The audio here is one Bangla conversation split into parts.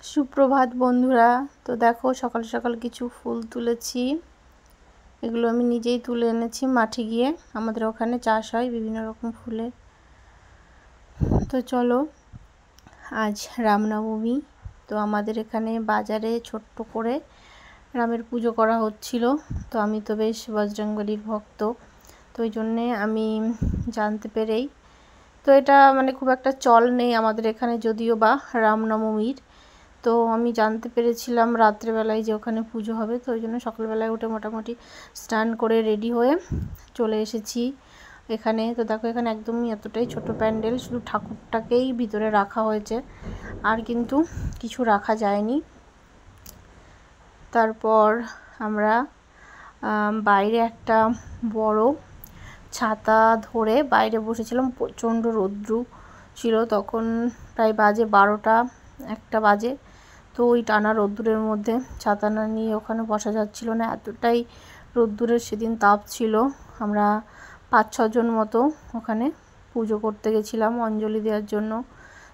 সুপ্রভাত বন্ধুরা। তো দেখো সকাল সকাল কিছু ফুল তুলেছি। এগুলো আমি নিজেই তুলে এনেছি মাঠে গিয়ে, আমাদের ওখানে চাষ হয় বিভিন্ন রকম ফুলের। তো চলো, আজ রামনবমী। তো আমাদের এখানে বাজারে ছোট্ট করে রামের পুজো করা হচ্ছিল। তো আমি তো বেশ বজরংবলীর ভক্ত, তো ওই জন্যে আমি জানতে পেরেই, তো এটা মানে খুব একটা চল নেই আমাদের এখানে যদিও বা রামনবমীর, তো আমি জানতে পেরেছিলাম রাত্রেবেলায় যে ওখানে পুজো হবে। তো ওই জন্য সকালবেলায় উঠে মোটামুটি স্নান করে রেডি হয়ে চলে এসেছি এখানে। তো দেখো এখানে একদমই এতটাই ছোট প্যান্ডেল, শুধু ঠাকুরটাকেই ভিতরে রাখা হয়েছে, আর কিন্তু কিছু রাখা যায়নি। তারপর আমরা বাইরে একটা বড় ছাতা ধরে বাইরে বসেছিলাম। প্রচণ্ড রৌদ্র ছিল তখন, প্রায় বাজে 12টা 1টা বাজে। তো ওই টানা রোদ্দুরের মধ্যে ছাতা না নিয়ে ওখানে বসা যাচ্ছিল না, এতটাই রোদ্দুরের সেদিন তাপ ছিল। আমরা 5-6 জন মতো ওখানে পুজো করতে গেছিলাম অঞ্জলি দেওয়ার জন্য।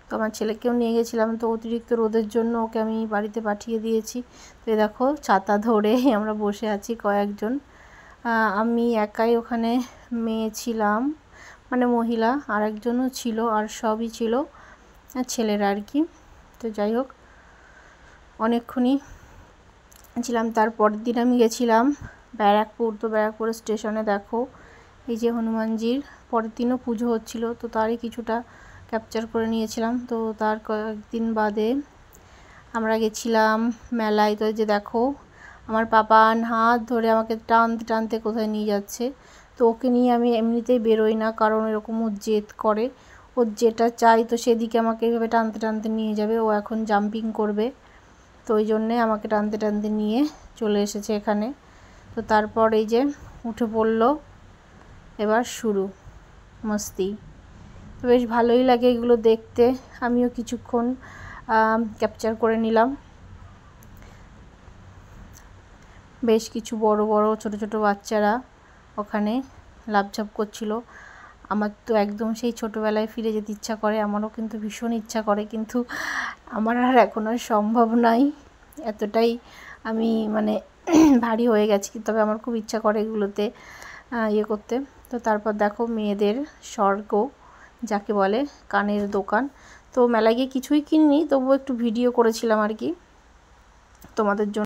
তো আমার ছেলেকেও নিয়ে গেছিলাম, তো অতিরিক্ত রোদের জন্য ওকে আমি বাড়িতে পাঠিয়ে দিয়েছি। তো দেখো ছাতা ধরে আমরা বসে আছি কয়েকজন। আমি একাই ওখানে মেয়ে ছিলাম, মানে মহিলা আর একজনও ছিল, আর সবই ছিল ছেলেরা আর কি। তো যাই হোক, অনেকক্ষণই ছিলাম। তারপরের দিন আমি গেছিলাম ব্যারাকপুর। তো ব্যারাকপুর স্টেশনে দেখো এই যে হনুমানজির, পরের দিনও পুজো হচ্ছিল, তো তারই কিছুটা ক্যাপচার করে নিয়েছিলাম। তো তার কয়েকদিন বাদে আমরা গেছিলাম মেলায়। তো যে দেখো আমার পাপান হাত ধরে আমাকে টানতে টানতে কোথায় নিয়ে যাচ্ছে। তো ওকে নিয়ে আমি এমনিতেই বেরোই না, কারণ এরকম ও জেদ করে, ওর যেটা চাই তো সেদিকে আমাকে এইভাবে টানতে টানতে নিয়ে যাবে। ও এখন জাম্পিং করবে, তো ওই জন্যে আমাকে টানতে টানতে নিয়ে চলে এসেছে এখানে। তো তারপর এই যে উঠে পড়লো, এবার শুরু মস্তি। তো বেশ ভালোই লাগে এগুলো দেখতে, আমিও কিছুক্ষণ ক্যাপচার করে নিলাম। বেশ কিছু বড় বড় ছোট ছোট বাচ্চারা ওখানে লাফঝাপ করছিল। আমার তো একদম সেই ছোটোবেলায় ফিরে যেতে ইচ্ছা করে, আমারও কিন্তু ভীষণ ইচ্ছা করে, কিন্তু আমার আর এখন আর সম্ভব নয়, এতটাই আমি মানে ভারী হয়ে গেছি। তবে আমার খুব ইচ্ছা করে এগুলোতে ইয়ে করতে। তো তারপর দেখো মেয়েদের স্বর্গ যাকে বলে, কানের দোকান। তো মেলায় গিয়ে কিছুই কিনিনি, তবুও একটু ভিডিও করেছিলাম আর কি তোমাদের জন্য।